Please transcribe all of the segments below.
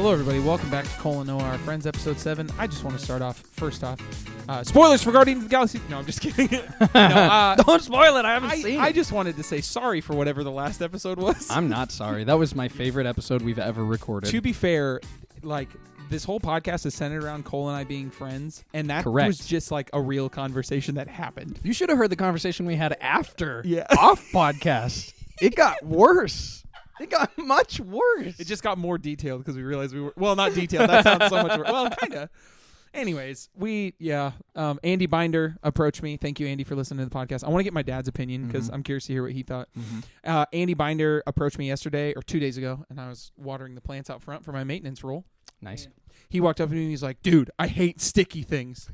Hello, everybody. Welcome back to Cole and Noah, our friends, episode 7. I just want to start off, first off, spoilers for Guardians of the Galaxy. No, I'm just kidding. Don't spoil it. I haven't seen it. I just wanted to say sorry for whatever the last episode was. I'm not sorry. That was my favorite episode we've ever recorded. To be fair, like, this whole podcast is centered around Cole and I being friends, and that Correct. was just like a real conversation that happened. You should have heard the conversation we had after. Yeah. Off podcast. It got worse. It got much worse. It just got more detailed because we realized we were... Well, not detailed. That sounds so much worse. Well, kind of. Anyways, Andy Binder approached me. Thank you, Andy, for listening to the podcast. I want to get my dad's opinion because I'm curious to hear what he thought. Andy Binder approached me yesterday or 2 days ago, and I was watering the plants out front for my maintenance role. Nice. And he walked up to me and he's like, dude, I hate sticky things.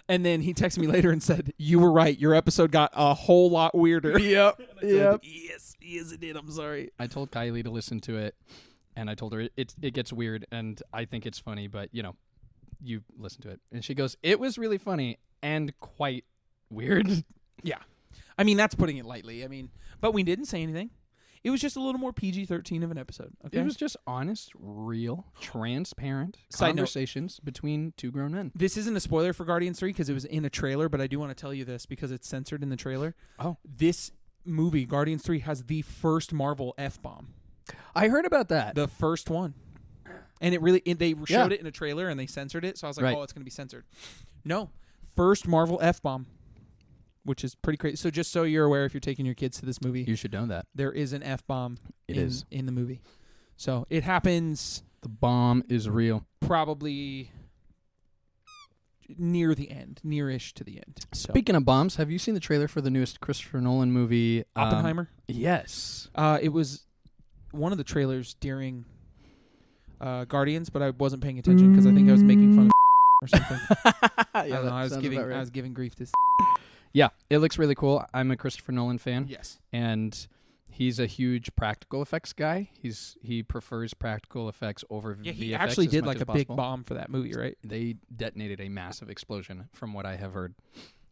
And then he texted me later and said, you were right. Your episode got a whole lot weirder. Yep. Yes, it did. I'm sorry. I told Kylie to listen to it, and I told her it gets weird, and I think it's funny, but, you know, you listen to it. And she goes, it was really funny and quite weird. Yeah. I mean, that's putting it lightly. I mean, but we didn't say anything. It was just a little more PG-13 of an episode. Okay? It was just honest, real, transparent Side note. conversations between two grown men. This isn't a spoiler for Guardians 3 because it was in a trailer, but I do want to tell you this because it's censored in the trailer. Oh. This movie, Guardians 3, has the first Marvel F-bomb. I heard about that. The first one. And they showed it in a trailer and they censored it, so I was like, Right. oh, it's going to be censored. No. First Marvel F-bomb, which is pretty crazy. So just so you're aware, if you're taking your kids to this movie, You should know that. there is an F-bomb in the movie. So it happens The bomb is real. probably near the end, nearish to the end. So, Speaking of bombs, have you seen the trailer for the newest Christopher Nolan movie? Oppenheimer? Yes. It was one of the trailers during Guardians, but I wasn't paying attention because I think I was making fun of or something. I don't know. I was giving grief to Yeah, it looks really cool. I'm a Christopher Nolan fan. Yes. And he's a huge practical effects guy. He prefers practical effects over Yeah, VFX. he actually as did much like as a big possible. bomb for that movie, right? They detonated a massive explosion, from what I have heard.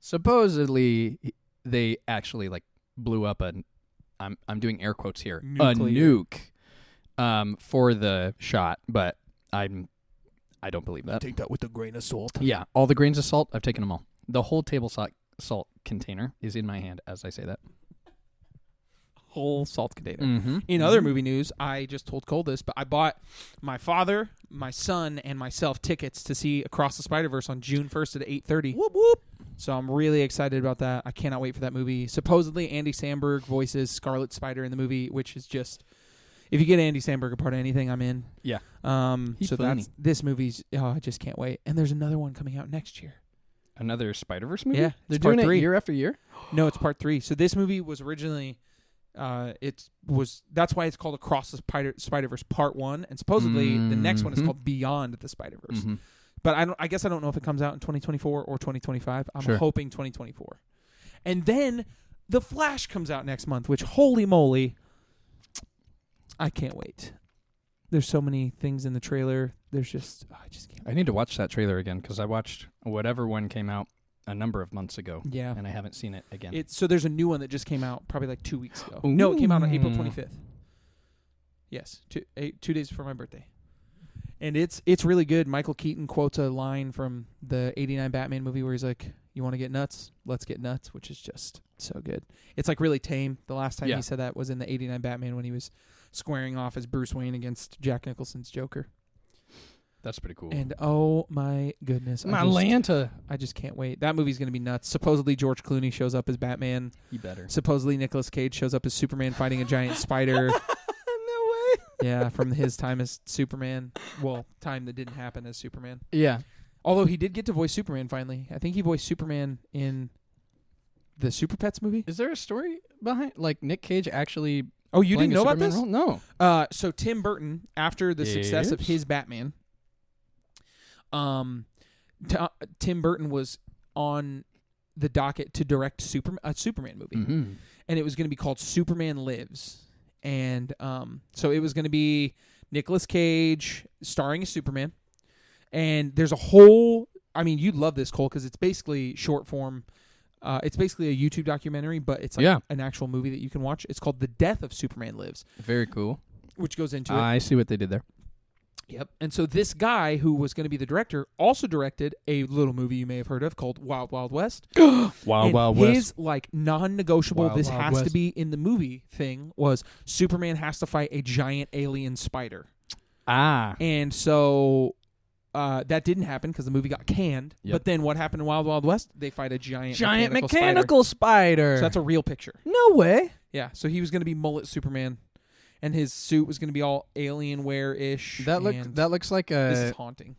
Supposedly, they actually like blew up I'm doing air quotes here, a nuke, for the shot, but I don't believe that. Take that with a grain of salt. Yeah, all the grains of salt, I've taken them all. The whole table salt container is in my hand as I say that. Whole salt container. Mm-hmm. In other movie news, I just told Cole this, but I bought my father, my son, and myself tickets to see Across the Spider-Verse on June 1st at 8:30. Whoop, whoop. So I'm really excited about that. I cannot wait for that movie. Supposedly, Andy Samberg voices Scarlet Spider in the movie, which is just... If you get Andy Samberg a part of anything, I'm in. Yeah. So funny. this movie's... Oh, I just can't wait. And there's another one coming out next year. Another Spider-Verse movie? Yeah, They're it's part doing 3. it year after year? No, it's part 3. So this movie was originally... that's why it's called Across the Spider-Verse Part 1, and supposedly the next one is called Beyond the Spider-Verse. Mm-hmm. But I guess I don't know if it comes out in 2024 or 2025. I'm Sure. hoping 2024. And then The Flash comes out next month, which, holy moly, I can't wait. There's so many things in the trailer. There's just, I just can't. I need to watch that trailer again because I watched whatever one came out a number of months ago. Yeah. And I haven't seen it again. So there's a new one that just came out probably like 2 weeks ago. No, it came out on April 25th. Yes, 2 days before my birthday. And it's really good. Michael Keaton quotes a line from the 89 Batman movie where he's like, you want to get nuts? Let's get nuts, which is just so good. It's like really tame. The last time he said that was in the 89 Batman when he was squaring off as Bruce Wayne against Jack Nicholson's Joker. That's pretty cool. And oh my goodness. Atlanta. I just can't wait. That movie's going to be nuts. Supposedly George Clooney shows up as Batman. He better. Supposedly Nicolas Cage shows up as Superman fighting a giant spider. No way. Yeah, from his time as Superman. Well, time that didn't happen as Superman. Yeah. Although he did get to voice Superman finally. I think he voiced Superman in the Super Pets movie. Is there a story behind, like, Nick Cage actually... Oh, you didn't know about Superman this? Role? No. So Tim Burton, after the success of his Batman, Tim Burton was on the docket to direct a Superman movie. Mm-hmm. And it was going to be called Superman Lives. And so it was going to be Nicolas Cage starring as Superman. And there's a whole... I mean, you'd love this, Cole, because it's basically short form. It's basically a YouTube documentary, but it's like an actual movie that you can watch. It's called The Death of Superman Lives. Very cool. Which goes into it. I see what they did there. Yep. And so this guy who was going to be the director also directed a little movie you may have heard of called Wild Wild West. Wild West. His like non-negotiable Wild this Wild has West. to be in the movie thing was Superman has to fight a giant alien spider. Ah. And so that didn't happen because the movie got canned. Yep. But then what happened in Wild Wild West? They fight a giant mechanical spider. So that's a real picture. No way. Yeah. So he was going to be mullet Superman. And his suit was going to be all Alienware-ish. That looks like a. This is haunting.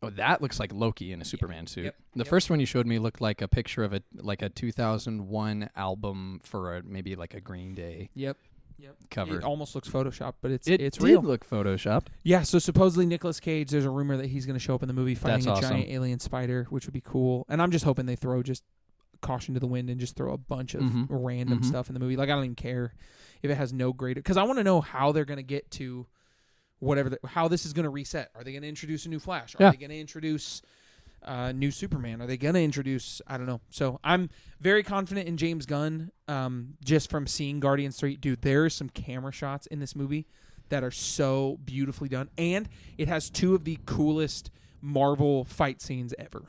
Oh, that looks like Loki in a Superman suit. Yep. The first one you showed me looked like a picture of a 2001 album for maybe like a Green Day. Yep. Cover. It almost looks Photoshopped, but it's It real. did look photoshopped. Yeah, so supposedly Nicolas Cage, there's a rumor that he's going to show up in the movie fighting That's a awesome. giant alien spider, which would be cool. And I'm just hoping they throw just caution to the wind and just throw a bunch of random stuff in the movie. Like, I don't even care if it has no greater... Because I want to know how they're going to get to whatever... how this is going to reset. Are they going to introduce a new Flash? Are they going to introduce new Superman? Are they going to introduce... I don't know. So I'm very confident in James Gunn just from seeing Guardians 3. Dude, there are some camera shots in this movie that are so beautifully done. And it has two of the coolest Marvel fight scenes ever.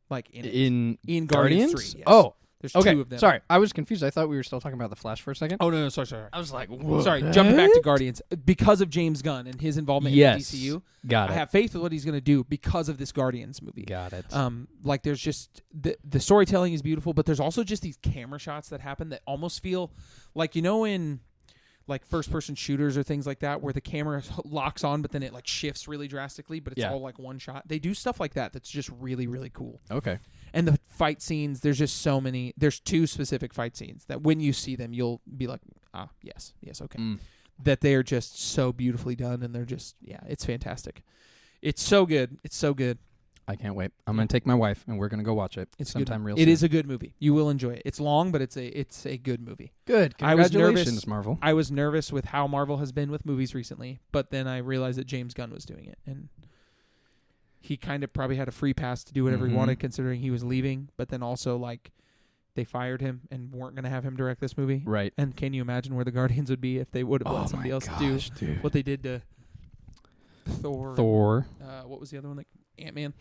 Like in Guardians 3. Yes. Oh, there's okay. two of them. Sorry, I was confused. I thought we were still talking about the Flash for a second. Oh no, sorry. I was like, Sorry, jumping back to Guardians because of James Gunn and his involvement in the DCU. Got it. I have faith with what he's going to do because of this Guardians movie. Got it. Like there's just the storytelling is beautiful, but there's also just these camera shots that happen that almost feel like in like first-person shooters or things like that, where the camera locks on, but then it like shifts really drastically, but it's all like one shot. They do stuff like that that's just really, really cool. Okay. And the fight scenes, there's just so many. There's two specific fight scenes that when you see them, you'll be like, yes, okay. That they're just so beautifully done, and they're just, it's fantastic. It's so good. I can't wait. I'm going to take my wife, and we're going to go watch it sometime real soon. It is a good movie. You will enjoy it. It's long, but it's a good movie. Good. Congratulations, Marvel. I was nervous with how Marvel has been with movies recently, but then I realized that James Gunn was doing it, and he kind of probably had a free pass to do whatever he wanted, considering he was leaving. But then also, like, they fired him and weren't going to have him direct this movie. Right. And can you imagine where the Guardians would be if they would have let somebody else do what they did to Thor? What was the other one? Like Ant-Man.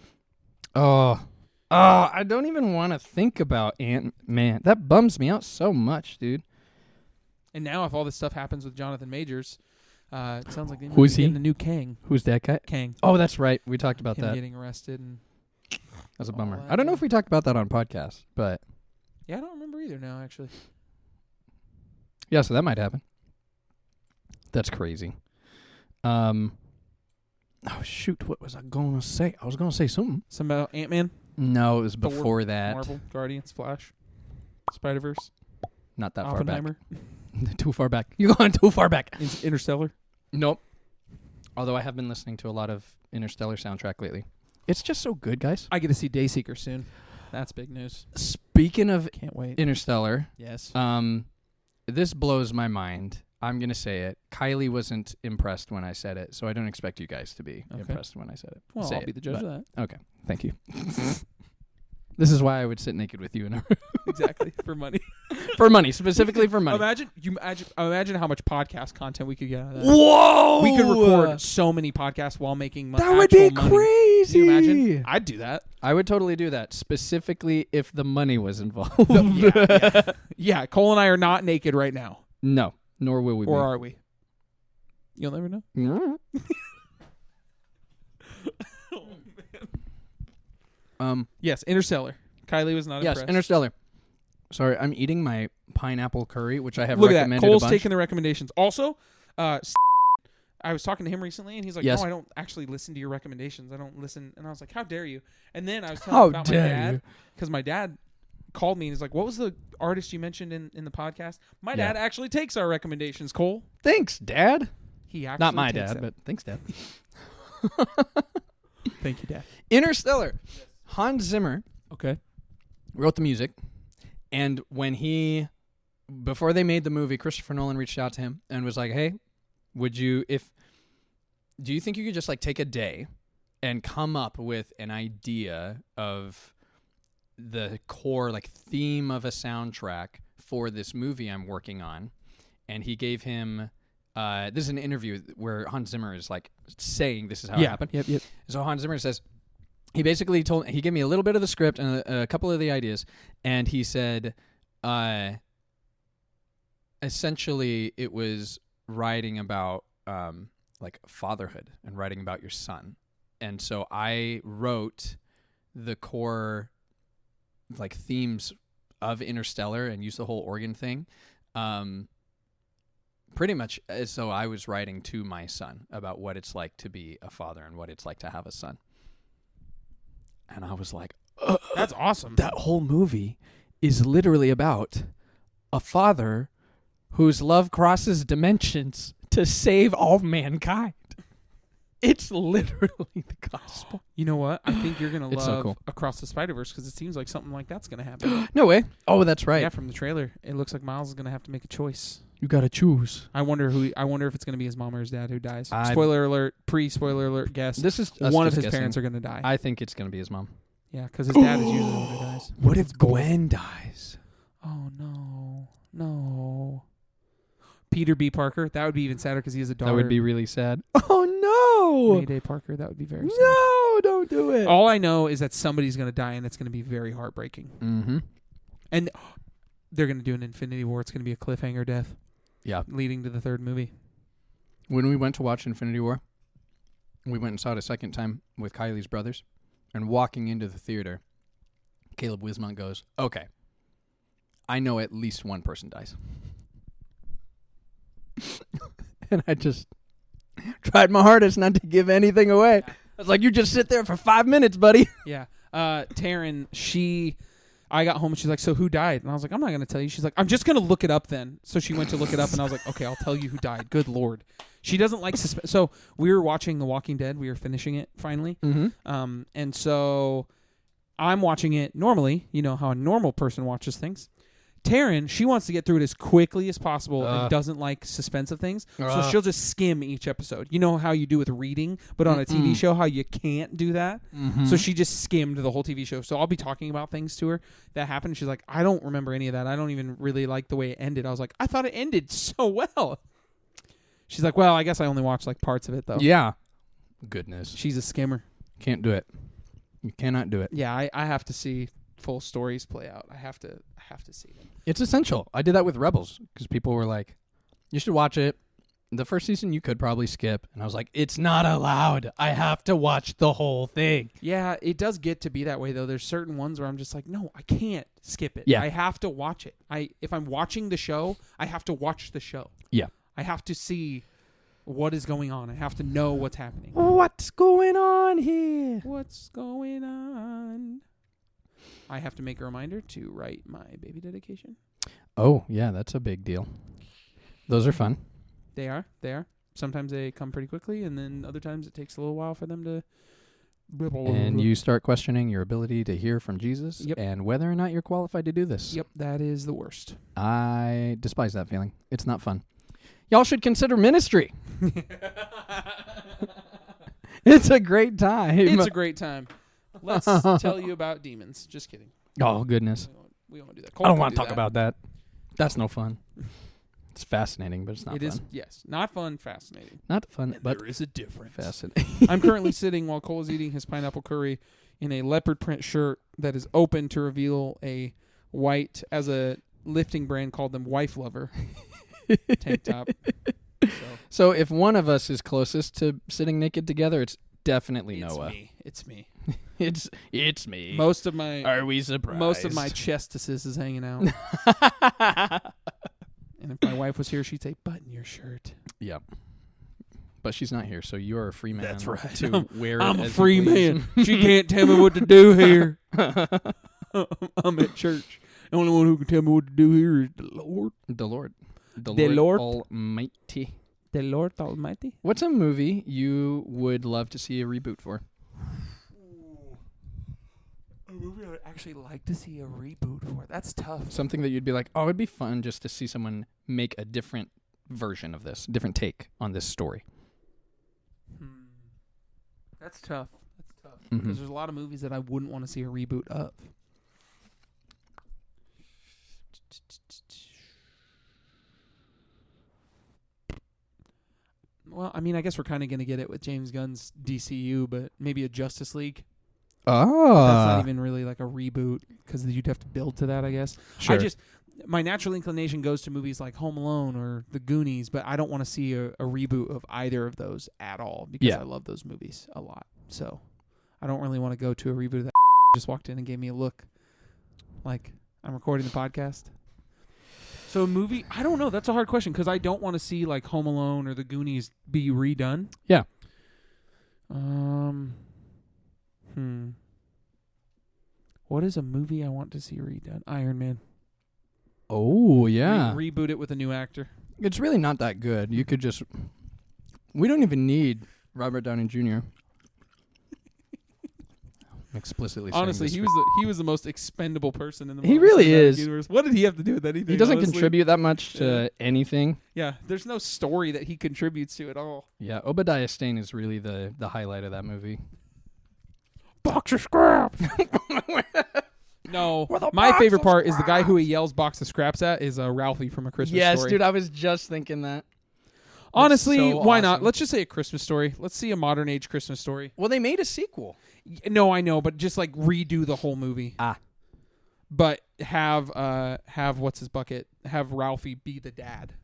I don't even want to think about Ant-Man. That bums me out so much, dude. And now, if all this stuff happens with Jonathan Majors, it sounds like they might Who's be he? getting a new Kang. Who's that guy? Kang. Oh, that's right. We talked about him that. Getting arrested and That's a bummer. that, I don't know if we talked about that on podcast, but yeah, I don't remember either now. Actually, yeah. So that might happen. That's crazy. Oh shoot! What was I going to say? I was going to say something. Something about Ant-Man. No, it was Thor, before that. Marvel, Guardians, Flash, Spider-Verse, Not that Oppenheimer, far back. Too far back. You're going too far back. Interstellar. Nope. Although I have been listening to a lot of Interstellar soundtrack lately. It's just so good, guys. I get to see Dayseeker soon. That's big news. Speaking of Can't wait. Interstellar, Yes. this blows my mind. I'm going to say it. Kylie wasn't impressed when I said it, so I don't expect you guys to be impressed when I said it. Well, Say I'll it, be the judge but- of that. Okay. Thank you. This is why I would sit naked with you in a Exactly. For money. for money, specifically for money. Imagine how much podcast content we could get out of that. Whoa! We could record so many podcasts while making money. That would be money. crazy. Can you imagine? I'd do that. I would totally do that, specifically if the money was involved. Yeah, Cole and I are not naked right now. No, nor will we Or are we? You'll never know. Yes, Interstellar. Kylie was not Yes, impressed. Interstellar. Sorry, I'm eating my pineapple curry, which I have Look at that. recommended Cole's a bunch. taking the recommendations. Also, I was talking to him recently, and he's like, Yes. "No, I don't actually listen to your recommendations. I don't listen." And I was like, "How dare you?" And then I was telling him about my dad, because my dad called me and he's like, "What was the artist you mentioned in the podcast?" My dad actually takes our recommendations. Cole, Thanks, Dad. he actually Not my takes dad, them. but thanks, Dad. Thank you, Dad. Interstellar. Hans Zimmer Okay. wrote the music, and before they made the movie, Christopher Nolan reached out to him and was like, "Hey, do you think you could just like take a day and come up with an idea of the core like theme of a soundtrack for this movie I'm working on?" And he gave him this is an interview where Hans Zimmer is like saying this is how it happened. Yep. So Hans Zimmer says, he basically he gave me a little bit of the script and a couple of the ideas, and he said, essentially it was writing about like fatherhood and writing about your son. And so I wrote the core like themes of Interstellar and used the whole organ thing. Pretty much so I was writing to my son about what it's like to be a father and what it's like to have a son. And I was like, that's awesome. That whole movie is literally about a father whose love crosses dimensions to save all mankind. It's literally the gospel. You know what? I think you're going to love so cool. Across the Spider-Verse because it seems like something like that's going to happen. No way. Oh, that's right. Yeah, from the trailer, it looks like Miles is going to have to make a choice. You got to choose. I wonder if it's going to be his mom or his dad who dies. Spoiler alert, pre-spoiler alert guess. This is one of his parents are going to die. I think it's going to be his mom. Yeah, because his dad is usually the one who dies. What if Gwen dies? Oh, no. Peter B. Parker. That would be even sadder because he has a daughter. That would be really sad. Oh, no. Mayday Parker. That would be very sad. No, don't do it. All I know is that somebody's going to die, and it's going to be very heartbreaking. Mm-hmm. And they're going to do an Infinity War. It's going to be a cliffhanger death. Yeah. Leading to the third movie. When we went to watch Infinity War, we went and saw it a second time with Kylie's brothers. And walking into the theater, Caleb Wismont goes, okay, I know at least one person dies. And I just tried my hardest not to give anything away. I was like, you just sit there for 5 minutes, buddy. Yeah. Taryn, I got home and she's like, so who died? And I was like, I'm not going to tell you. She's like, I'm just going to look it up then. So she went to look it up and I was like, okay, I'll tell you who died. Good Lord. She doesn't like suspense. So we were watching The Walking Dead. We were finishing it finally. Mm-hmm. And so I'm watching it normally. You know how a normal person watches things. Taryn, she wants to get through it as quickly as possible and doesn't like suspense of things. So she'll just skim each episode. You know how you do with reading, but on a TV show, how you can't do that? Mm-hmm. So she just skimmed the whole TV show. So I'll be talking about things to her that happened. She's like, I don't remember any of that. I don't even really like the way it ended. I was like, I thought it ended so well. She's like, well, I guess I only watched like parts of it, though. Yeah. Goodness. She's a skimmer. Can't do it. You cannot do it. Yeah, I have to see full stories play out. I have to see them. It's essential. I did that with Rebels because people were like, you should watch it. The first season you could probably skip. And I was like, it's not allowed. I have to watch the whole thing. Yeah, it does get to be that way, though. There's certain ones where I'm just like, no, I can't skip it. Yeah. I have to watch it. If I'm watching the show, I have to watch the show. Yeah. I have to see what is going on. I have to know what's happening. What's going on here? What's going on? I have to make a reminder to write my baby dedication. Oh, yeah, that's a big deal. Those are fun. They are. Sometimes they come pretty quickly, and then other times it takes a little while for them to... And you start questioning your ability to hear from Jesus and whether or not you're qualified to do this. Yep, that is the worst. I despise that feeling. It's not fun. Y'all should consider ministry. It's a great time. It's a great time. Let's tell you about demons. Just kidding. Oh, goodness. We don't want to do that. I don't want to talk about that. That's no fun. It's fascinating, but it's not fun. It is, yes. Not fun, fascinating. Not fun, but there is a difference. Fascinating. I'm currently sitting while Cole is eating his pineapple curry in a leopard print shirt that is open to reveal a white, as a lifting brand called them, Wife Lover tank top. So if one of us is closest to sitting naked together, it's definitely Noah. It's me. It's me. Most of my Are we surprised? Most of my chestices is hanging out. And if my wife was here, she'd say, "Button your shirt." Yep. But she's not here, so you're a free man. That's right. To wear I'm it a as free you please. man. She can't tell me what to do here. I'm at church. The only one who can tell me what to do here is the Lord. The Lord. The Lord Almighty. The Lord Almighty. What's a movie you would love to see a reboot for? A movie I would actually like to see a reboot for. That's tough. Something that you'd be like, oh, it'd be fun just to see someone make a different version of this, different take on this story. That's tough. That's tough. Mm-hmm. Because there's a lot of movies that I wouldn't want to see a reboot of. Well, I mean, I guess we're kind of going to get it with James Gunn's DCU, but maybe a Justice League. Oh. That's not even really like a reboot because you'd have to build to that, I guess. Sure. My natural inclination goes to movies like Home Alone or The Goonies, but I don't want to see a reboot of either of those at all because I love those movies a lot. So I don't really want to go to a reboot of that. Just walked in and gave me a look like I'm recording the podcast. So a movie, I don't know. That's a hard question because I don't want to see like Home Alone or The Goonies be redone. Yeah. What is a movie I want to see redone? Iron Man. Oh, yeah. Reboot it with a new actor. It's really not that good. You could just... We don't even need Robert Downey Jr. Explicitly saying honestly, this he was the most expendable person in the He really is. universe. What did he have to do with anything? He doesn't honestly? contribute that much to anything. Yeah, there's no story that he contributes to at all. Yeah, Obadiah Stane is really the highlight of that movie. Box of scraps. No, my favorite part is the guy who he yells "box of scraps" at is Ralphie from A Christmas Story. Yes, dude, I was just thinking that. Honestly, so why awesome. not? Let's just say A Christmas Story. Let's see a modern age Christmas Story. Well, they made a sequel. No, I know, but just like redo the whole movie. But have what's his bucket? Have Ralphie be the dad.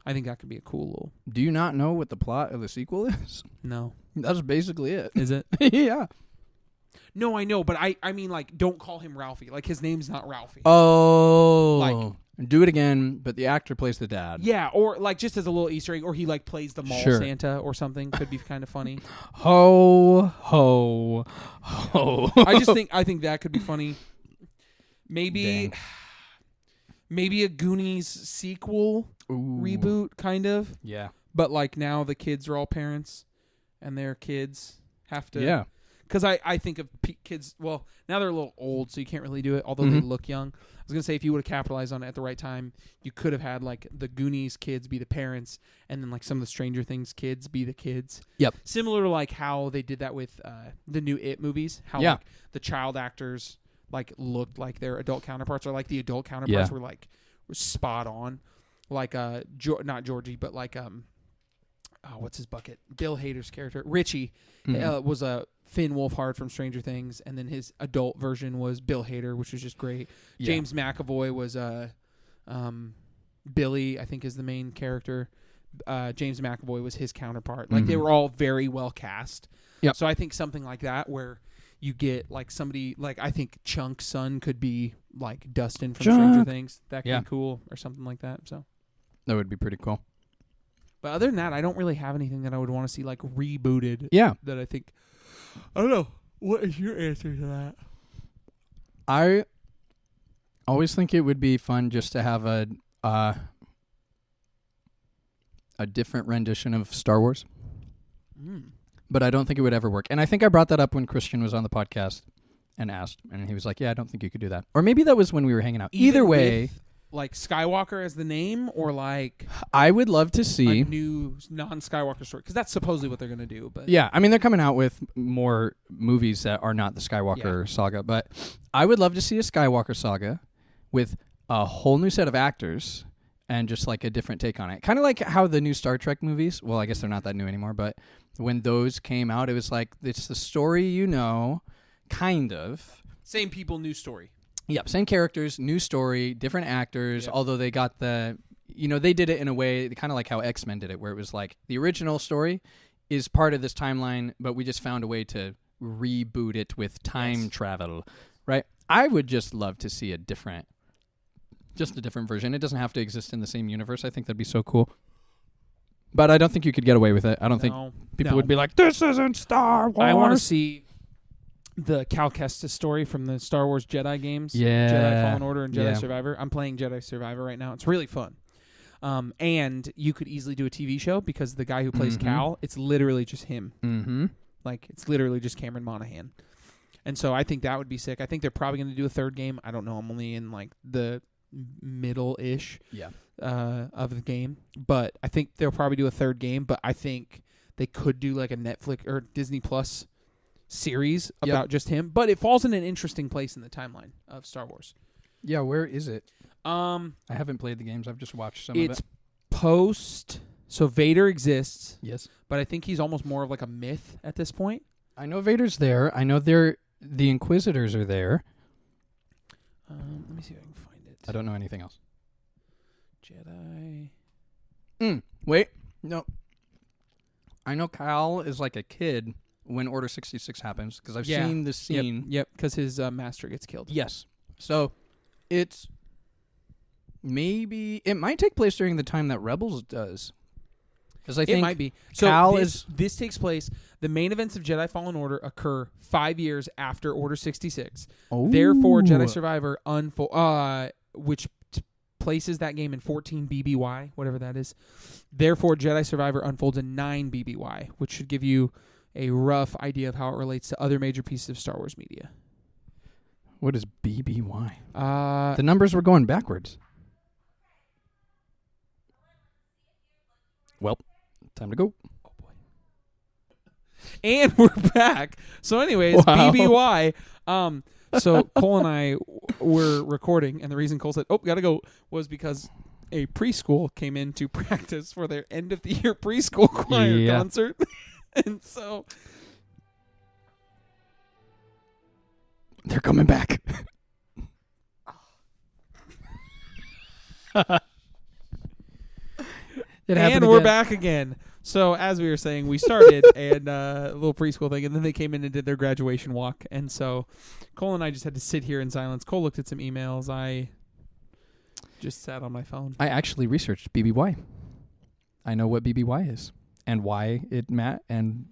I think that could be a cool little. Do you not know what the plot of the sequel is? No, That's basically it. is it? Yeah. No, I know, but I mean, like, don't call him Ralphie. Like, his name's not Ralphie. Oh. Like, do it again, but the actor plays the dad. yeah, or like just as a little Easter egg, or he like plays the mall Sure. Santa or something. Could be kind of funny. Ho, ho, ho. I think that could be funny. Maybe a Goonies sequel reboot, kind of. Yeah. But like now the kids are all parents, and their kids have to. Yeah. Because I think of kids. Well, now they're a little old, so you can't really do it. Although they look young. I was gonna say if you would have capitalized on it at the right time, you could have had like the Goonies kids be the parents, and then like some of the Stranger Things kids be the kids. Yep. Similar to like how they did that with the new It movies. How like the child actors like looked like their adult counterparts, or like the adult counterparts were spot on. Like not Georgie, but like what's his bucket? Bill Hader's character Richie was a Finn Wolfhard from Stranger Things, and then his adult version was Bill Hader, which was just great. Yeah. James McAvoy was Billy, I think, is the main character. James McAvoy was his counterpart. Like they were all very well cast. Yep. So I think something like that where you get like somebody like I think Chunk's son could be like Dustin from Stranger Things. That could be cool or something like that. So that would be pretty cool. But other than that, I don't really have anything that I would want to see like rebooted. Yeah. That I think. I don't know. What is your answer to that? I always think it would be fun just to have a different rendition of Star Wars. But I don't think it would ever work. And I think I brought that up when Christian was on the podcast and asked. And he was like, yeah, I don't think you could do that. Or maybe that was when we were hanging out. Either way. With, like Skywalker as the name, or like I would love to see a new non-Skywalker story, because that's supposedly what they're going to do. But yeah, I mean they're coming out with more movies that are not the Skywalker saga, but I would love to see a Skywalker saga with a whole new set of actors and just like a different take on it. Kind of like how the new Star Trek movies, well, I guess they're not that new anymore, but when those came out, it was like it's the story, kind of. Same people, new story. Yep, same characters, new story, different actors, although they got they did it in a way kind of like how X-Men did it, where it was like the original story is part of this timeline, but we just found a way to reboot it with time travel, right? I would just love to see a different version. It doesn't have to exist in the same universe. I think that'd be so cool. But I don't think you could get away with it. I don't think people would be like, this isn't Star Wars. I want to see the Cal Kestis story from the Star Wars Jedi games. Yeah. Jedi Fallen Order and Jedi Survivor. I'm playing Jedi Survivor right now. It's really fun. And you could easily do a TV show because the guy who plays Cal, it's literally just him. Mm-hmm. Like, it's literally just Cameron Monaghan. And so I think that would be sick. I think they're probably going to do a third game. I don't know. I'm only in, like, the middle-ish of the game. But I think they'll probably do a third game. But I think they could do, like, a Netflix or Disney Plus series about just him, but it falls in an interesting place in the timeline of Star Wars. Yeah, where is it? I haven't played the games. I've just watched some of it. It's post So Vader exists, Yes. but I think he's almost more of like a myth at this point. I know Vader's there. I know the Inquisitors are there. Let me see if I can find it. I don't know anything else. Jedi. Wait. No. I know Cal is like a kid when Order 66 happens because I've seen the scene. Yep, because his master gets killed. Yes. So it's maybe... It might take place during the time that Rebels does. Because I think it might be. So Cal this takes place. The main events of Jedi Fallen Order occur 5 years after Order 66. Oh. Therefore, Jedi Survivor which places that game in 14 BBY, whatever that is. Therefore, Jedi Survivor unfolds in 9 BBY, which should give you a rough idea of how it relates to other major pieces of Star Wars media. What is BBY? The The numbers were going backwards. Well, time to go. Oh boy. And we're back. So anyways, Wow. BBY. So Cole and I were recording, and the reason Cole said, "Oh, gotta go," was because a preschool came in to practice for their end of the year preschool choir concert, and so they're coming back. and we're back again. So as we were saying, we started and a little preschool thing, and then they came in and did their graduation walk. And so Cole and I just had to sit here in silence. Cole looked at some emails. I just sat on my phone. I actually researched BBY. I know what BBY is and why it and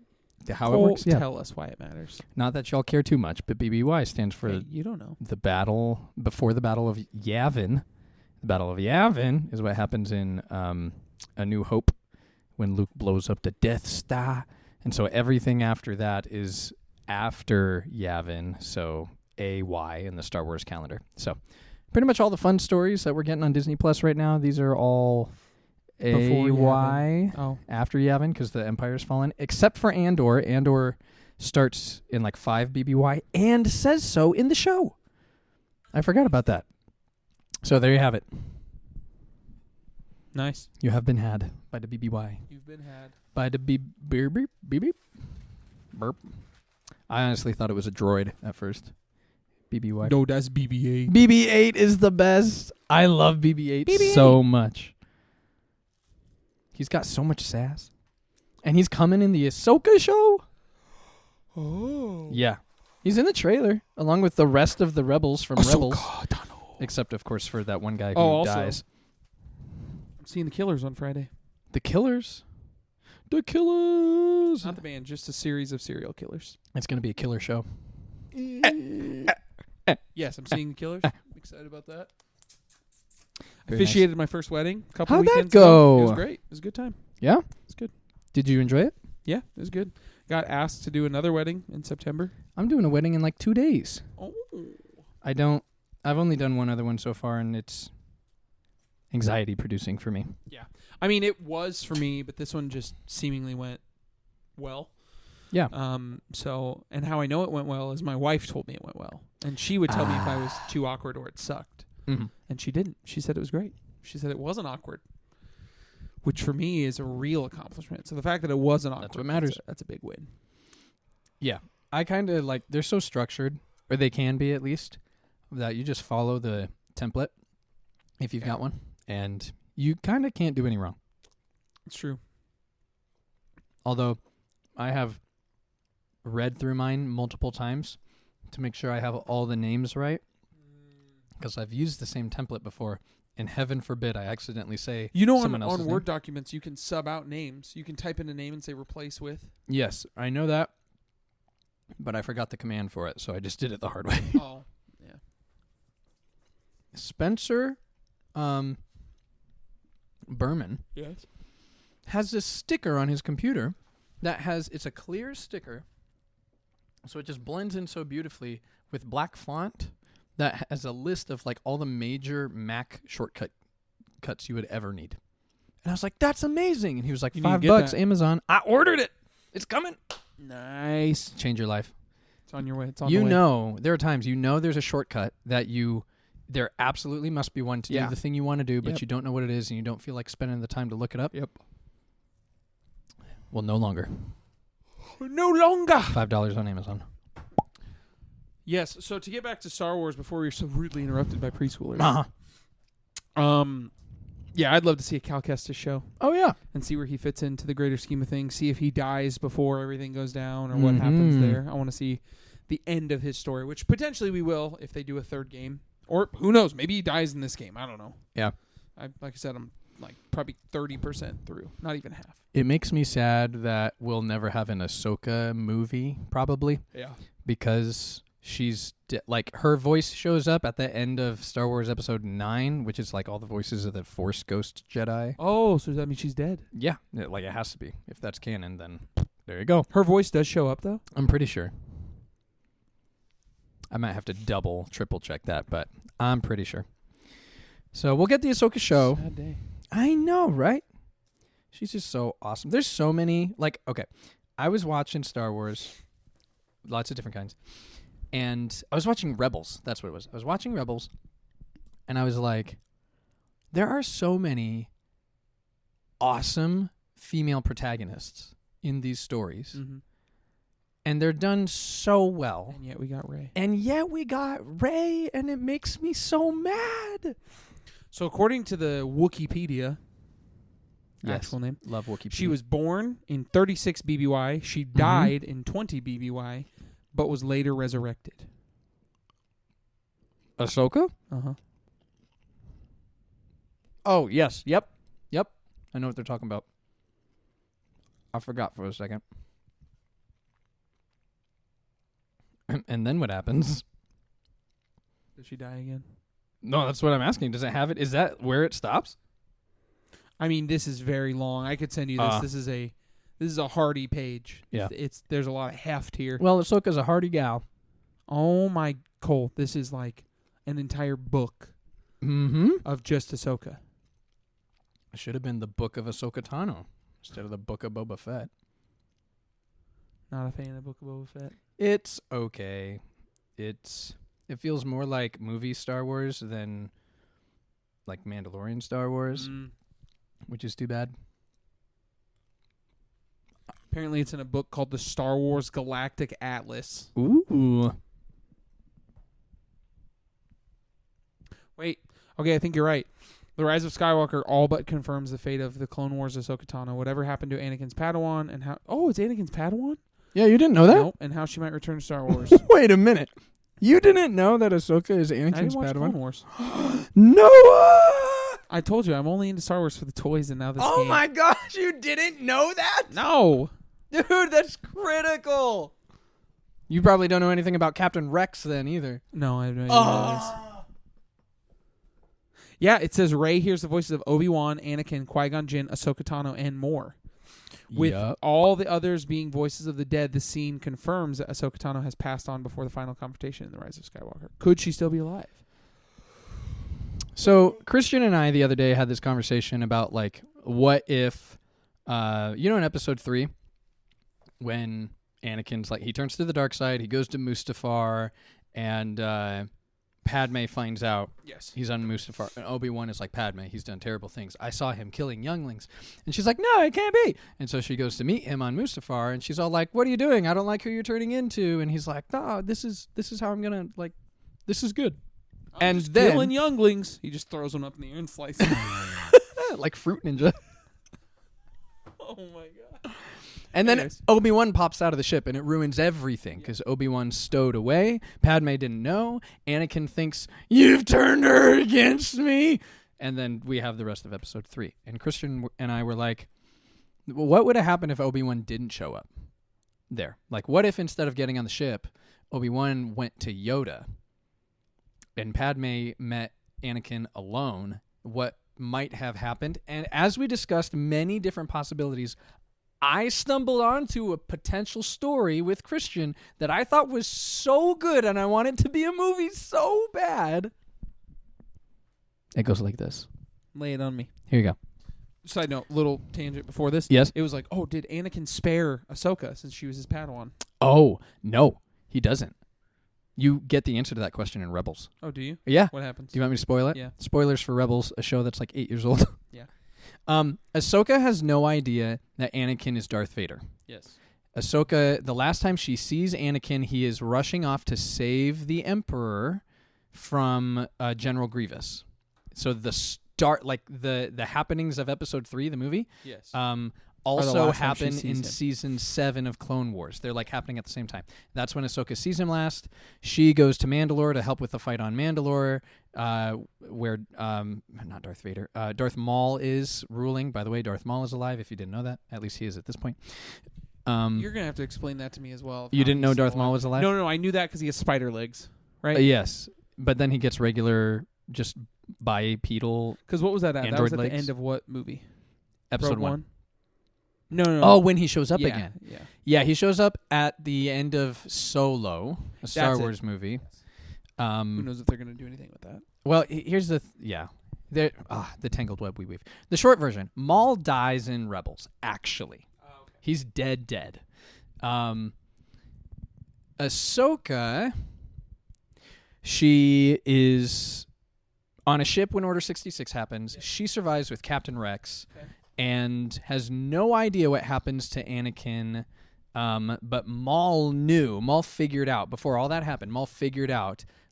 how Cole, it works. Yeah. tell us why it matters. Not that y'all care too much, but BBY stands for Hey, you don't know. the battle before the Battle of Yavin. The Battle of Yavin is what happens in A New Hope when Luke blows up the Death Star. And so everything after that is after Yavin, so AY in the Star Wars calendar. So pretty much all the fun stories that we're getting on Disney Plus right now, these are all Before AY Oh, after Yavin because the Empire's fallen, except for Andor. Andor starts in like 5 BBY and says so in the show. I forgot about that. So there you have it. nice. You have been had by the BBY. You've been had. By the beep. Burp. I honestly thought it was a droid at first. BBY. No, that's BB-8. BB-8 is the best. I love BB-8 BB-8 so much. He's got so much sass. And he's coming in the Ahsoka show. Oh. Yeah. He's in the trailer along with the rest of the rebels from Rebels. Tano. Except, of course, for that one guy who Also, dies. I'm seeing the Killers on Friday. The Killers. The Killers. Not the band, just a series of serial killers. It's going to be a killer show. Yes, I'm seeing the Killers. I'm excited about that. Very Officiated my first wedding a couple How'd that weekends go? ago. It was great. It was a good time. Yeah? It's good. Did you enjoy it? Yeah, it was good. Got asked to do another wedding in September. I'm doing a wedding in like 2 days. Oh. I've only done one other one so far, and it's anxiety producing for me. Yeah. I mean, it was for me, but this one just seemingly went well. Yeah. So, and how I know it went well is my wife told me it went well. And she would tell me if I was too awkward or it sucked. Mm-hmm. And she didn't. She said it was great. She said it wasn't awkward, which for me is a real accomplishment. So the fact that it wasn't awkward, That's what matters. That's a big win. Yeah. I kind of like, they're so structured, or they can be at least, that you just follow the template if you've got one, and you kind of can't do any wrong. It's true. Although I have read through mine multiple times to make sure I have all the names right, because I've used the same template before, and heaven forbid I accidentally say someone else's on name. Word documents, you can sub out names. You can type in a name and say replace with. Yes, I know that, but I forgot the command for it, so I just did it the hard way. Oh, yeah. Spencer Berman Yes. has this sticker on his computer that it's a clear sticker, so it just blends in so beautifully with black font that has a list of like all the major Mac cuts you would ever need. And I was like, that's amazing. And he was like, You need to get $5, that. Amazon. I ordered it. It's coming. Nice. Change your life. It's on your way. It's on the way. You know, there are times there's a shortcut that there absolutely must be one to do the thing you want to do, but Yep. you don't know what it is and you don't feel like spending the time to look it up. Yep. Well, no longer. No longer. $5 on Amazon. Yes. So to get back to Star Wars before we were so rudely interrupted by preschoolers. Yeah, I'd love to see a Cal Kestis show. Oh, yeah. And see where he fits into the greater scheme of things. See if he dies before everything goes down or what happens there. I want to see the end of his story, which potentially we will if they do a third game. Or who knows? Maybe he dies in this game. I don't know. Yeah. Like I said, I'm like probably 30% through. Not even half. It makes me sad that we'll never have an Ahsoka movie, probably. Yeah. Because she's like her voice shows up at the end of Star Wars Episode 9, which is like all the voices of the Force Ghost Jedi. Oh, so does that mean she's dead? Yeah, like it has to be. If that's canon, then there you go. Her voice does show up though? I'm pretty sure. I might have to triple check that, but I'm pretty sure. So we'll get the Ahsoka show. Sad day. I know, right? She's just so awesome. There's so many, like, okay, I was watching Star Wars, lots of different kinds. And I was watching Rebels. That's what it was. I was watching Rebels, and I was like, there are so many awesome female protagonists in these stories. Mm-hmm. And they're done so well. And yet we got Rey. And it makes me so mad. So according to the Wikipedia, actual name, love Wikipedia. She was born in 36 BBY. She died in 20 BBY. But was later resurrected. Ahsoka? Uh-huh. Oh, yes. Yep. I know what they're talking about. I forgot for a second. And then what happens? Does she die again? No, that's what I'm asking. Does it have it? Is that where it stops? I mean, this is very long. I could send you this. This is a hardy page. Yeah. There's a lot of heft here. Well, Ahsoka's a hardy gal. Oh my Cole, this is like an entire book of just Ahsoka. It should have been the Book of Ahsoka Tano instead of the Book of Boba Fett. Not a fan of the Book of Boba Fett. It's okay. It feels more like movie Star Wars than like Mandalorian Star Wars, which is too bad. Apparently it's in a book called the Star Wars Galactic Atlas. Ooh. Wait. Okay, I think you're right. The Rise of Skywalker all but confirms the fate of the Clone Wars Ahsoka Tano. Whatever happened to Anakin's Padawan and how... Oh, it's Anakin's Padawan? Yeah, you didn't know that? Nope, and how she might return to Star Wars. Wait a minute. You didn't know that Ahsoka is Anakin's I didn't watch Padawan? Clone Wars. Noah! I told you, I'm only into Star Wars for the toys and now this game. Oh my gosh, you didn't know that? No! Dude, that's critical. You probably don't know anything about Captain Rex then either. No, I have no idea who that is. Yeah, it says Rey hears the voices of Obi-Wan, Anakin, Qui-Gon Jinn, Ahsoka Tano, and more. With all the others being voices of the dead, the scene confirms that Ahsoka Tano has passed on before the final confrontation in The Rise of Skywalker. Could she still be alive? So Christian and I the other day had this conversation about like, what if, in Episode 3, when Anakin's like, he turns to the dark side, he goes to Mustafar, and Padme finds out he's on Mustafar, and Obi-Wan is like, Padme, he's done terrible things. I saw him killing younglings. And she's like, no, it can't be. And so she goes to meet him on Mustafar, and she's all like, what are you doing? I don't like who you're turning into. And he's like, no, this is how I'm going to, like, this is good. And then killing younglings, he just throws them up in the air and slices them. Like Fruit Ninja. Oh my god. And then Obi-Wan pops out of the ship, and it ruins everything, because Obi-Wan's stowed away. Padme didn't know. Anakin thinks, you've turned her against me. And then we have the rest of Episode 3. And Christian and I were like, what would have happened if Obi-Wan didn't show up there? Like, what if instead of getting on the ship, Obi-Wan went to Yoda, and Padme met Anakin alone? What might have happened? And as we discussed many different possibilities, I stumbled onto a potential story with Christian that I thought was so good, and I wanted to be a movie so bad. It goes like this. Lay it on me. Here you go. Side note, little tangent before this. Yes. It was like, oh, did Anakin spare Ahsoka since she was his Padawan? Oh, no, he doesn't. You get the answer to that question in Rebels. Oh, do you? Yeah. What happens? Do you want me to spoil it? Yeah. Spoilers for Rebels, a show that's like 8 years old. Yeah. Ahsoka has no idea that Anakin is Darth Vader. Yes. Ahsoka, the last time she sees Anakin, he is rushing off to save the Emperor from General Grievous. So the start, like the happenings of Episode 3, the movie, Yes. Also happen in Season 7 of Clone Wars. They're like happening at the same time. That's when Ahsoka sees him last. She goes to Mandalore to help with the fight on Mandalore, where not Darth Vader, Darth Maul is ruling. By the way, Darth Maul is alive. If you didn't know that, at least he is at this point. You're gonna have to explain that to me as well. You didn't know Darth Maul was alive? No, I knew that because he has spider legs, right? Yes, but then he gets regular, just bipedal. Because what was that at? Android That was at legs? the end of what movie? Episode Rogue 1. No. Oh, when he shows up Yeah, again. Yeah. Yeah, he shows up at the end of Solo, a Star That's it. Wars movie. Who knows if they're gonna do anything with that? Well, here's the the tangled web we weave. The short version: Maul dies in Rebels. Actually, he's dead. Ahsoka, she is on a ship when Order 66 happens. She survives with Captain Rex and has no idea what happens to Anakin. But Maul figured out, before all that happened,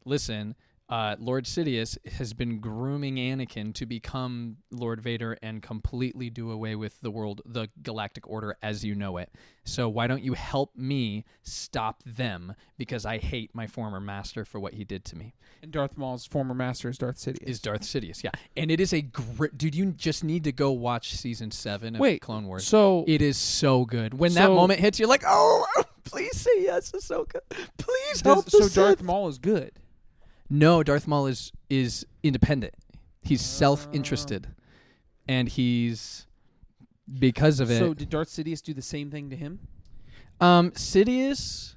listen, Lord Sidious has been grooming Anakin to become Lord Vader and completely do away with the Galactic Order as you know it. So why don't you help me stop them, because I hate my former master for what he did to me. And Darth Maul's former master is Darth Sidious. Yeah. And it is a great... Dude, you just need to go watch Season 7 of Clone Wars. So it is so good. When that moment hits, you're like, oh, please say yes, Ahsoka. Please help the Sith. Darth Maul is good. No, Darth Maul is independent. He's self-interested. And he's... Because of it... So did Darth Sidious do the same thing to him? Sidious...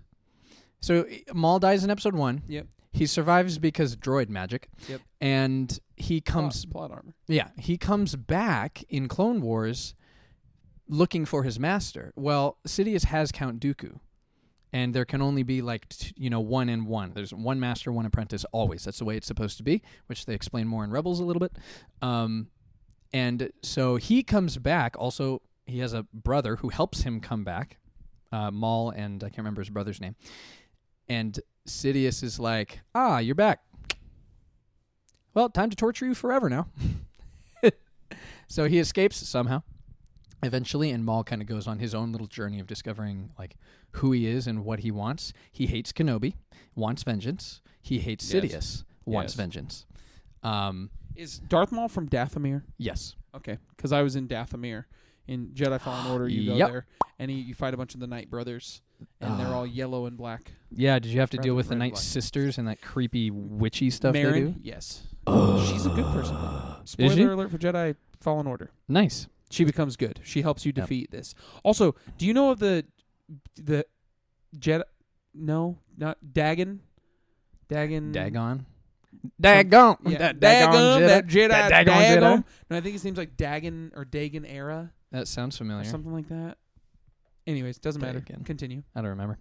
So Maul dies in Episode 1. Yep. He survives because droid magic. Yep. And he comes... Plot armor. Yeah. He comes back in Clone Wars looking for his master. Well, Sidious has Count Dooku. And there can only be one and one. There's one master, one apprentice, always. That's the way it's supposed to be, which they explain more in Rebels a little bit. And so he comes back. Also, he has a brother who helps him come back, Maul, and I can't remember his brother's name. And Sidious is like, you're back. Well, time to torture you forever now. So he escapes somehow, eventually, and Maul kind of goes on his own little journey of discovering who he is and what he wants. He hates Kenobi, wants vengeance. He hates Sidious, wants vengeance. Is Darth Maul from Dathomir? Yes. Okay, because I was in Dathomir. In Jedi Fallen Order, you go there, and you fight a bunch of the Night Brothers, and they're all yellow and black. Yeah, did you have to deal with the Night Sisters and that creepy witchy stuff Marin? they do? Yes. She's a good person. Spoiler alert for Jedi Fallen Order. Nice. She becomes good. She helps you defeat this. Also, do you know of the Jedi? No, not Dagon. Dagon. Dagon. Dagon. Yeah, Dagon. That Jedi. Dagon. Dagon. No, I think his name's like Dagon or Dagon Era. That sounds familiar. Or something like that. Anyways, doesn't matter. Continue. I don't remember.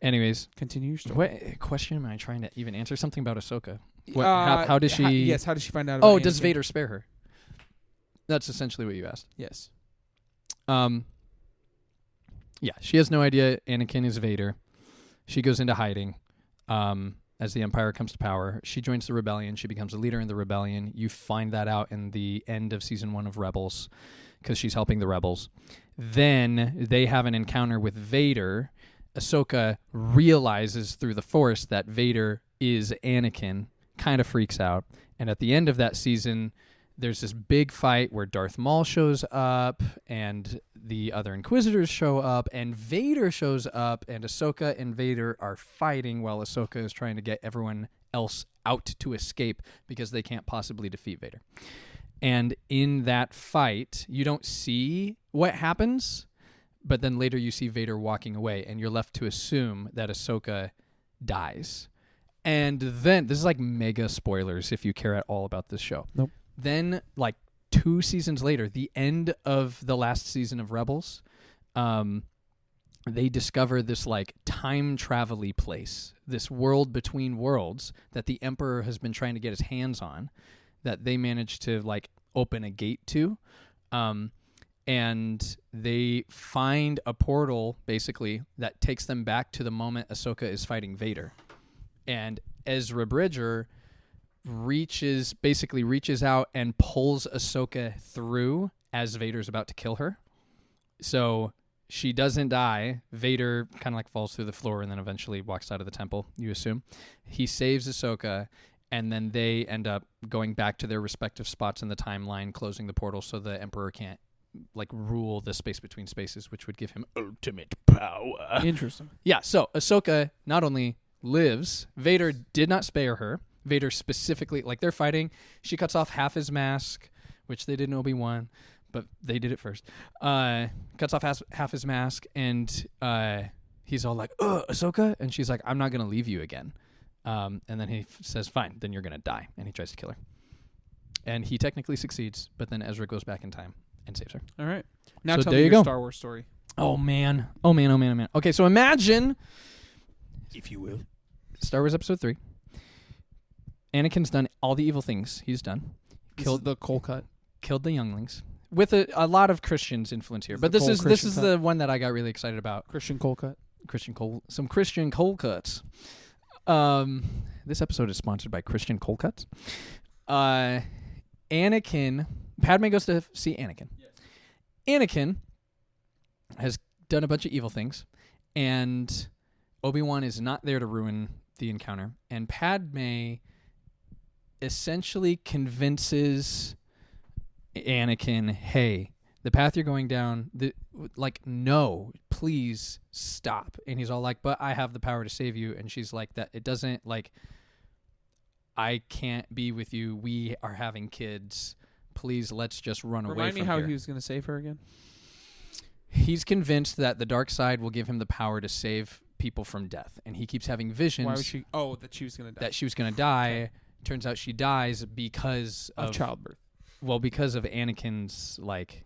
Anyways. Continue your story. What question am I trying to even answer? Something about Ahsoka. How does she... How does she find out about Anakin? Does Vader spare her? That's essentially what you asked. Yes. Yeah, she has no idea Anakin is Vader. She goes into hiding as the Empire comes to power. She joins the rebellion. She becomes a leader in the rebellion. You find that out in the end of Season 1 of Rebels because she's helping the rebels. Then they have an encounter with Vader. Ahsoka realizes through the Force that Vader is Anakin, kind of freaks out. And at the end of that season, there's this big fight where Darth Maul shows up and the other Inquisitors show up and Vader shows up and Ahsoka and Vader are fighting while Ahsoka is trying to get everyone else out to escape because they can't possibly defeat Vader. And in that fight, you don't see what happens, but then later you see Vader walking away and you're left to assume that Ahsoka dies. And then, this is like mega spoilers if you care at all about this show. Nope. Then, 2 seasons later, the end of the last season of Rebels, they discover this time travel-y place, this world between worlds that the Emperor has been trying to get his hands on, that they managed to open a gate to. And they find a portal, basically, that takes them back to the moment Ahsoka is fighting Vader. And Ezra Bridger reaches out and pulls Ahsoka through as Vader's about to kill her. So she doesn't die. Vader kind of like falls through the floor and then eventually walks out of the temple, you assume. He saves Ahsoka, and then they end up going back to their respective spots in the timeline, closing the portal so the Emperor can't like rule the space between spaces, which would give him ultimate power. Interesting. Yeah, so Ahsoka not only lives, Vader did not spare her. Vader specifically, like they're fighting, she cuts off half his mask, which they did in Obi-Wan, but they did it first. Cuts off half his mask, and he's all like, Ahsoka? And she's like, I'm not going to leave you again. And then he says, fine, then you're going to die. And he tries to kill her. And he technically succeeds, but then Ezra goes back in time and saves her. All right. Now So tell there me you your go. Star Wars story. Oh, man. Okay, so imagine, if you will, Star Wars Episode 3. Anakin's done all the evil things he's done. Killed the cold cut. Killed the younglings. With a lot of Christians influence here. But this is the one that I got really excited about. Christian cold cut. Some Christian cold cuts. This episode is sponsored by Christian cold cuts. Anakin, Padme goes to see Anakin. Yes. Anakin has done a bunch of evil things, and Obi-Wan is not there to ruin the encounter. And Padme essentially convinces Anakin, hey, the path you're going down, no, please stop. And he's all like, but I have the power to save you. And she's like, that it doesn't, like, I can't be with you. We are having kids. Please, let's just run away from here. Remind me how he was going to save her again. He's convinced that the dark side will give him the power to save people from death. And he keeps having visions. Why was she? Oh, that she was going to die. That she was going to die. Okay. Turns out she dies because of childbirth. Well, because of Anakin's, like,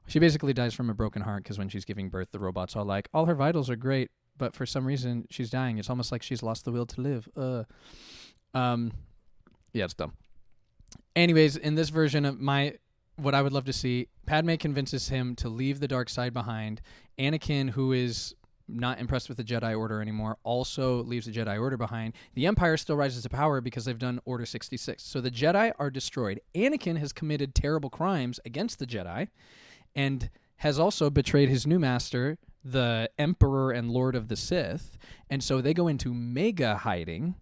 she basically dies from a broken heart because when she's giving birth, the robots are like, all her vitals are great, but for some reason she's dying. It's almost like she's lost the will to live. Yeah, it's dumb. Anyways, in this version of what I would love to see, Padme convinces him to leave the dark side behind. Anakin, who is not impressed with the Jedi Order anymore, also leaves the Jedi Order behind. The Empire still rises to power because they've done Order 66. So the Jedi are destroyed. Anakin has committed terrible crimes against the Jedi and has also betrayed his new master, the Emperor and Lord of the Sith. And so they go into mega hiding.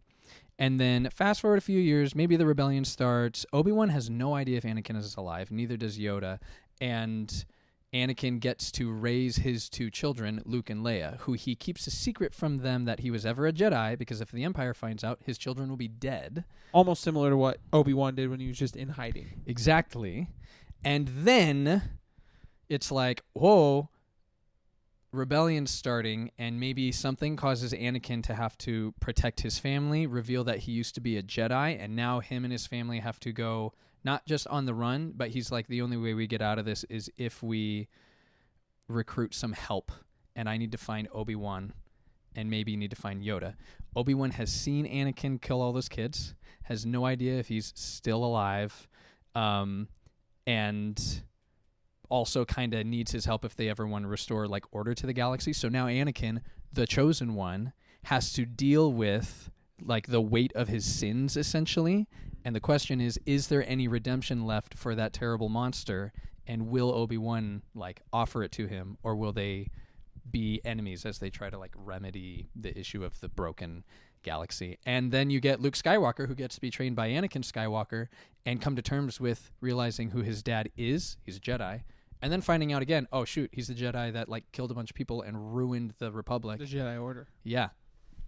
And then fast forward a few years, maybe the rebellion starts. Obi-Wan has no idea if Anakin is alive. Neither does Yoda. And Anakin gets to raise his two children, Luke and Leia, who he keeps a secret from them that he was ever a Jedi, because if the Empire finds out, his children will be dead. Almost similar to what Obi-Wan did when he was just in hiding. Exactly. And then it's like, whoa, rebellion's starting, and maybe something causes Anakin to have to protect his family, reveal that he used to be a Jedi, and now him and his family have to go not just on the run, but he's like, the only way we get out of this is if we recruit some help, and I need to find Obi-Wan, and maybe need to find Yoda. Obi-Wan has seen Anakin kill all those kids, has no idea if he's still alive, and also kind of needs his help if they ever want to restore like order to the galaxy. So now Anakin, the chosen one, has to deal with like the weight of his sins essentially. And the question is there any redemption left for that terrible monster? And will Obi-Wan like offer it to him, or will they be enemies as they try to like remedy the issue of the broken galaxy? And then you get Luke Skywalker, who gets to be trained by Anakin Skywalker and come to terms with realizing who his dad is. He's a Jedi. And then finding out again, oh, shoot, he's the Jedi that, like, killed a bunch of people and ruined the Republic. The Jedi Order. Yeah.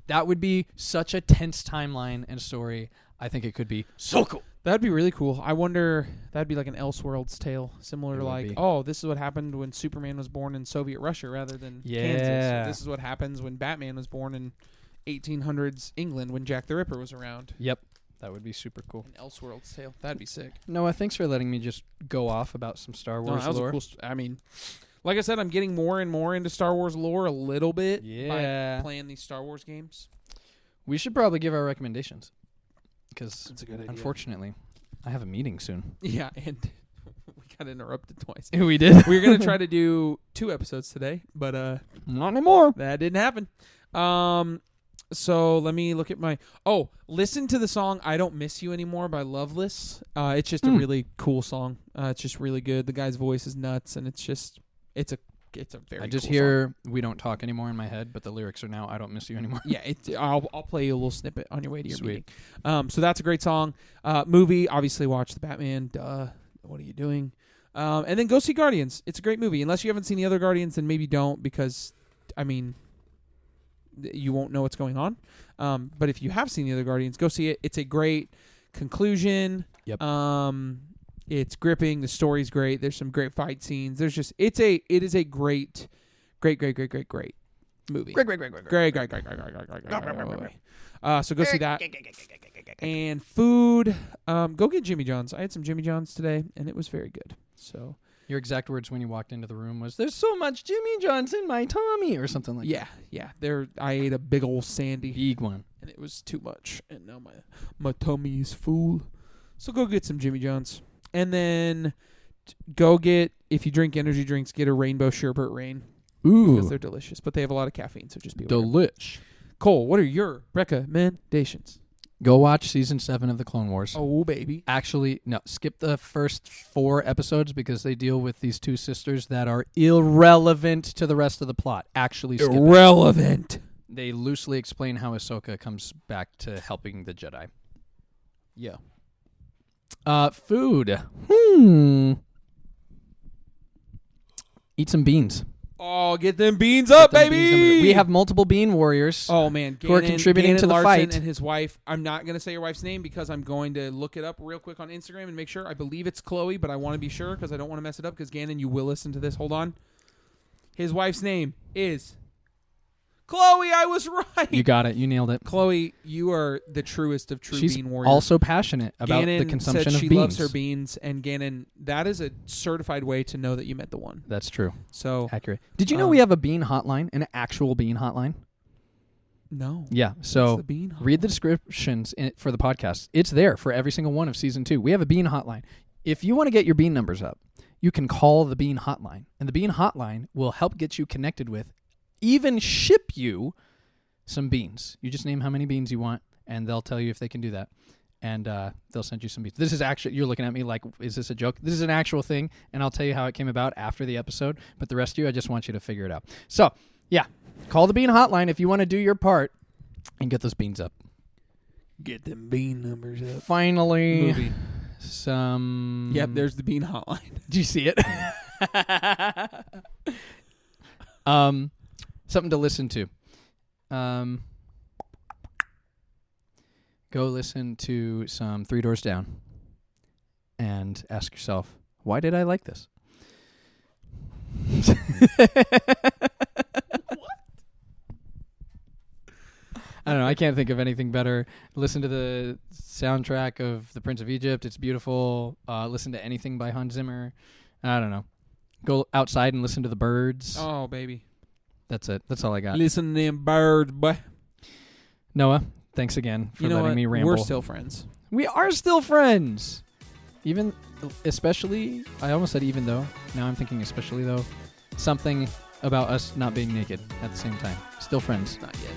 That would be such a tense timeline and story. I think it could be so cool. That would be really cool. I wonder, that'd be like an Elseworlds tale, similar to like, oh, this is what happened when Superman was born in Soviet Russia rather than Kansas. Or this is what happens when Batman was born in 1800s England when Jack the Ripper was around. Yep. That would be super cool. An Elseworlds tale. That'd be sick. Noah, thanks for letting me just go off about some Star Wars lore. A cool I mean, like I said, I'm getting more and more into Star Wars lore a little bit by playing these Star Wars games. We should probably give our recommendations because, unfortunately, I have a meeting soon. Yeah, and We got interrupted twice. We did. We were gonna try to do 2 episodes today, but not anymore. that didn't happen. So let me look at my. Listen to the song "I Don't Miss You Anymore" by Loveless. It's just a really cool song. It's just really good. The guy's voice is nuts, and it's a very. I just cool hear "We Don't Talk Anymore" in my head, but the lyrics are now "I Don't Miss You Anymore." Yeah, I'll play you a little snippet on your way to your Sweet. meeting. So that's a great song. Movie, obviously watch the Batman. Duh. What are you doing? And then go see Guardians. It's a great movie. Unless you haven't seen the other Guardians, then maybe don't, because, I mean, you won't know what's going on. But if you have seen the other Guardians, go see it. It's a great conclusion. Yep. It's gripping. The story's great. There's some great fight scenes. It is a great movie. Great. So go see that. And food, go get Jimmy John's. I had some Jimmy John's today, and it was very good. So Your exact words when you walked into the room was, "There's so much Jimmy John's in my tummy," or something like that. Yeah. I ate a big old sandy, Big one. and it was too much, and now my tummy is full. So go get some Jimmy John's, and then go get, if you drink energy drinks, get a Rainbow Sherbet Rain. Ooh. Because they're delicious, but they have a lot of caffeine, so just be aware. Delish. Cole, what are your recommendations? Go watch season 7 of the Clone Wars. Oh, baby. Actually, no, skip the first 4 episodes because they deal with these 2 sisters that are irrelevant to the rest of the plot. Actually, skip it. Irrelevant. They loosely explain how Ahsoka comes back to helping the Jedi. Yeah. Food. Eat some beans. Oh, get them beans up, Get them baby! beans. We have multiple bean warriors. Oh, man. who are contributing to the Larson fight. And his wife. I'm not going to say your wife's name because I'm going to look it up real quick on Instagram and make sure. I believe it's Chloe, but I want to be sure because I don't want to mess it up because, Gannon, you will listen to this. Hold on. His wife's name is Chloe. I was right. You got it. You nailed it. Chloe, you are the truest of true She's bean warriors. also passionate about Gannon the consumption said of she beans. loves her beans, and Gannon, that is a certified way to know that you met the one. That's true. So Accurate. Did you know we have a bean hotline, an actual bean hotline? no. Yeah. What's So the bean read the descriptions for the podcast. It's there for every single one of season 2. We have a bean hotline. If you want to get your bean numbers up, you can call the bean hotline, and the bean hotline will help get you connected with, even ship you some beans. You just name how many beans you want, and they'll tell you if they can do that. And they'll send you some beans. This is actually, you're looking at me like, is this a joke? This is an actual thing, and I'll tell you how it came about after the episode. But the rest of you, I just want you to figure it out. So, yeah, call the bean hotline if you want to do your part and get those beans up. Get them bean numbers up. Finally, Movie. some... Yep, there's the bean hotline. Do you see it? Something to listen to. Go listen to some 3 Doors Down and ask yourself, why did I like this? I don't know. I can't think of anything better. Listen to the soundtrack of The Prince of Egypt. It's beautiful. Listen to anything by Hans Zimmer. I don't know. Go outside and listen to the birds. Oh, baby. That's it. That's all I got. Listen to them birds, boy. Noah, thanks again for letting me ramble. We're still friends. We are still friends. Especially, I almost said even though. Now I'm thinking especially though. Something about us not being naked at the same time. Still friends. Not yet.